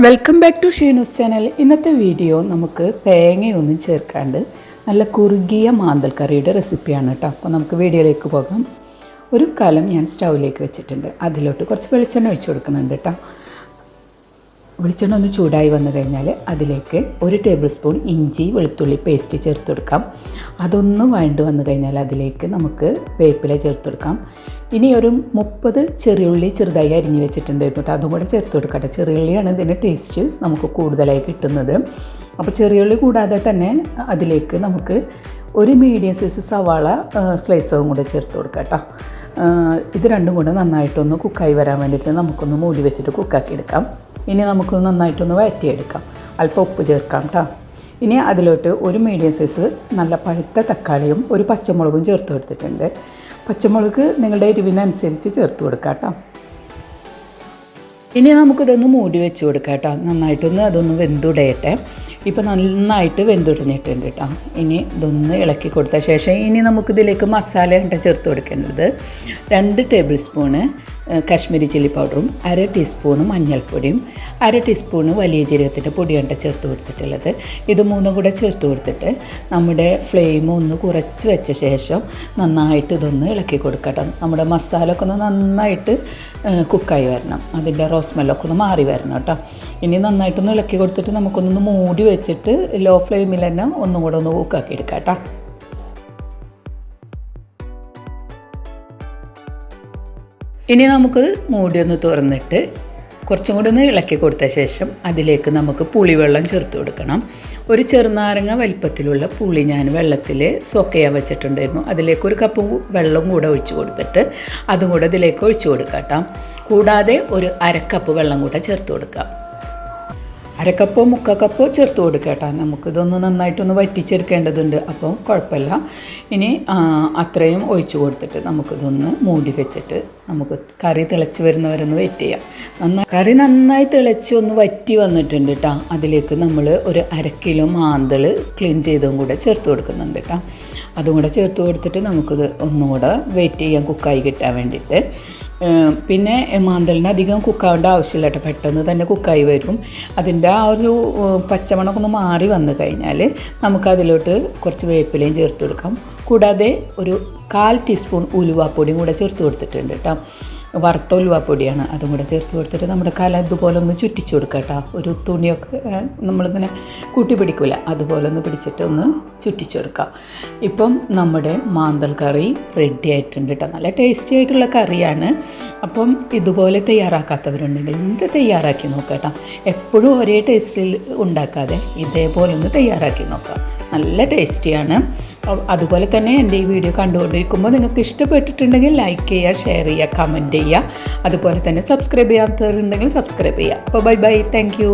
Welcome back to Sheenu's channel. ഇന്നത്തെ video നമുക്ക് തേങ്ങയൊന്നും ചേർക്കാണ്ട് നല്ല കുറുകിയ മാന്തൽ കറിയുടെ റെസിപ്പിയാണ് കേട്ടോ. അപ്പോൾ നമുക്ക് വീഡിയോയിലേക്ക് പോകാം. ഒരു കലം ഞാൻ സ്റ്റൗവിലേക്ക് വെച്ചിട്ടുണ്ട്. അതിലോട്ട് കുറച്ച് വെളിച്ചെണ്ണ ഒഴിച്ച് കൊടുക്കുന്നുണ്ട് കേട്ടോ. വെളിച്ചെണ്ണ ഒന്ന് ചൂടായി വന്നു കഴിഞ്ഞാൽ അതിലേക്ക് 1 ടേബിൾ സ്പൂൺ ഇഞ്ചി വെളുത്തുള്ളി പേസ്റ്റ് ചേർത്ത് കൊടുക്കാം. അതൊന്ന് വഴണ്ട് വന്നു കഴിഞ്ഞാൽ അതിലേക്ക് നമുക്ക് വേപ്പില ചേർത്ത് കൊടുക്കാം. ഇനി ഒരു 30 ചെറിയുള്ളി ചെറുതായി അരിഞ്ഞ് വെച്ചിട്ടുണ്ടായിരുന്നു കേട്ടോ, അതും കൂടെ ചേർത്ത് കൊടുക്കട്ടെ. ചെറിയുള്ളിയാണ് ഇതിന് ടേസ്റ്റ് നമുക്ക് കൂടുതലായി കിട്ടുന്നത്. അപ്പോൾ ചെറിയുള്ളി കൂടാതെ തന്നെ അതിലേക്ക് നമുക്ക് ഒരു മീഡിയം സൈസ് സവാള സ്ലൈസും കൂടെ ചേർത്ത് കൊടുക്കാം കേട്ടോ. ഇത് രണ്ടും കൂടെ നന്നായിട്ടൊന്ന് കുക്കായി വരാൻ വേണ്ടിയിട്ട് നമുക്കൊന്ന് മൂടി വെച്ചിട്ട് കുക്കാക്കി എടുക്കാം. ഇനി നമുക്കൊന്ന് നന്നായിട്ടൊന്ന് വഴറ്റിയെടുക്കാം. അല്പം ഉപ്പ് ചേർക്കാം കേട്ടോ. ഇനി അതിലോട്ട് ഒരു മീഡിയം സൈസ് നല്ല പഴുത്ത തക്കാളിയും ഒരു പച്ചമുളകും ചേർത്ത് കൊടുത്തിട്ടുണ്ട്. പച്ചമുളക് നിങ്ങളുടെ എരിവിനനുസരിച്ച് ചേർത്ത് കൊടുക്കാം കേട്ടോ. ഇനി നമുക്കിതൊന്ന് മൂടി വെച്ച് കൊടുക്കാം കേട്ടോ. നന്നായിട്ടൊന്ന് അതൊന്ന് വെന്തുടയട്ടെ. ഇപ്പോൾ നന്നായിട്ട് വെന്തുടഞ്ഞിട്ടുണ്ട് കേട്ടോ. ഇനി ഇതൊന്ന് ഇളക്കി കൊടുത്ത ശേഷം ഇനി നമുക്കിതിലേക്ക് മസാല ചേർത്ത് കൊടുക്കേണ്ടത് 2 ടേബിൾ സ്പൂണ് കാശ്മീരി ചില്ലി പൗഡറും 1/2 ടീസ്പൂണ് മഞ്ഞൾപ്പൊടിയും 1/2 ടീസ്പൂണ് വലിയ ജീരകത്തിൻ്റെ പൊടിയാണ് ചേർത്ത് കൊടുത്തിട്ടുള്ളത്. ഇത് മൂന്നും കൂടെ ചേർത്ത് കൊടുത്തിട്ട് നമ്മുടെ ഫ്ലെയിം ഒന്ന് കുറച്ച് വെച്ച ശേഷം നന്നായിട്ട് ഇതൊന്ന് ഇളക്കി കൊടുക്കട്ടെ. നമ്മുടെ മസാല ഒക്കെ ഒന്ന് നന്നായിട്ട് കുക്കായി വരണം, അതിൻ്റെ റോസ്മെല്ലൊക്കെ ഒന്ന് മാറി വരണം കേട്ടോ. ഇനി നന്നായിട്ടൊന്ന് ഇളക്കി കൊടുത്തിട്ട് നമുക്കൊന്ന് മൂടി വെച്ചിട്ട് ലോ ഫ്ലെയിമിൽ തന്നെ ഒന്നും കൂടെ ഒന്ന് കുക്കാക്കി എടുക്കാം കേട്ടോ. ഇനി നമുക്ക് മൂടി ഒന്ന് തുറന്നിട്ട് കുറച്ചും കൂടി ഒന്ന് ഇളക്കി കൊടുത്ത ശേഷം അതിലേക്ക് നമുക്ക് പുളിവെള്ളം ചേർത്ത് കൊടുക്കണം. ഒരു ചെറുനാരങ്ങ വലിപ്പത്തിലുള്ള പുളി ഞാൻ വെള്ളത്തിൽ സോക്ക് ചെയ്യാൻ വെച്ചിട്ടുണ്ടായിരുന്നു. അതിലേക്ക് 1 കപ്പ് വെള്ളം കൂടെ ഒഴിച്ച് കൊടുത്തിട്ട് അതും കൂടെ ഇതിലേക്ക് ഒഴിച്ച് കൊടുക്കാം കേട്ടോ. കൂടാതെ ഒരു 1/2 കപ്പ് വെള്ളം കൂടെ ചേർത്ത് കൊടുക്കാം. 1/2 കപ്പോ 3/4 കപ്പോ ചേർത്ത് കൊടുക്കുക കേട്ടോ. നമുക്കിതൊന്ന് നന്നായിട്ടൊന്ന് വറ്റിച്ചെടുക്കേണ്ടതുണ്ട്, അപ്പോൾ കുഴപ്പമില്ല. ഇനി അത്രയും ഒഴിച്ച് കൊടുത്തിട്ട് നമുക്കിതൊന്ന് മൂടി വെച്ചിട്ട് നമുക്ക് കറി തിളച്ച് വരുന്നവരൊന്ന് വെയിറ്റ് ചെയ്യാം. കറി നന്നായി തിളച്ച് ഒന്ന് വറ്റി വന്നിട്ടുണ്ട് കേട്ടോ. അതിലേക്ക് നമ്മൾ ഒരു 1/2 കിലോ മാന്തൾ ക്ലീൻ ചെയ്തതും കൂടെ ചേർത്ത് കൊടുക്കുന്നുണ്ട് കേട്ടോ. അതും കൂടെ ചേർത്ത് കൊടുത്തിട്ട് നമുക്കിത് ഒന്നുകൂടെ വെയിറ്റ് ചെയ്യാം കുക്കായി കിട്ടാൻ വേണ്ടിയിട്ട്. പിന്നെ മാന്തലിന് അധികം കുക്കാവേണ്ട ആവശ്യമില്ല കേട്ടോ, പെട്ടെന്ന് തന്നെ കുക്കായി വരും. അതിൻ്റെ ആ ഒരു പച്ചമണമൊക്കെ ഒന്ന് മാറി വന്നു കഴിഞ്ഞാൽ നമുക്കതിലോട്ട് കുറച്ച് വേപ്പിലയും ചേർത്ത് കൊടുക്കാം. കൂടാതെ ഒരു 1/4 ടീസ്പൂൺ ഉലുവാപ്പൊടിയും കൂടെ ചേർത്ത് കൊടുത്തിട്ടുണ്ട് കേട്ടോ. വറുത്ത ഉലുവാപ്പൊടിയാണ്, അതും കൂടെ ചേർത്ത് കൊടുത്തിട്ട് നമ്മുടെ കല ഇതുപോലെ ഒന്ന് ചുറ്റിച്ച് കൊടുക്കുക കേട്ടോ. ഒരു തുണിയൊക്കെ നമ്മളിങ്ങനെ കൂട്ടി പിടിക്കില്ല, അതുപോലെ ഒന്ന് പിടിച്ചിട്ട് ഒന്ന് ചുറ്റിച്ച് കൊടുക്കുക. ഇപ്പം നമ്മുടെ മാന്തൽ കറി റെഡി ആയിട്ടുണ്ട് കേട്ടോ. നല്ല ടേസ്റ്റി ആയിട്ടുള്ള കറിയാണ്. അപ്പം ഇതുപോലെ തയ്യാറാക്കാത്തവരുണ്ടെങ്കിൽ ഇത് തയ്യാറാക്കി നോക്കാം കേട്ടോ. എപ്പോഴും ഒരേ ടേസ്റ്റിൽ ഉണ്ടാക്കാതെ ഇതേപോലെ ഒന്ന് തയ്യാറാക്കി നോക്കാം. നല്ല ടേസ്റ്റിയാണ്. അതുപോലെ തന്നെ എൻ്റെ ഈ വീഡിയോ കണ്ടുകൊണ്ടിരിക്കുമ്പോൾ നിങ്ങൾക്ക് ഇഷ്ടപ്പെട്ടിട്ടുണ്ടെങ്കിൽ ലൈക്ക് ചെയ്യുക, ഷെയർ ചെയ്യുക, കമൻറ്റ് ചെയ്യുക. അതുപോലെ തന്നെ സബ്സ്ക്രൈബ് ചെയ്യാത്തവരുണ്ടെങ്കിൽ സബ്സ്ക്രൈബ് ചെയ്യുക. അപ്പോൾ ബൈ ബൈ, താങ്ക് യു.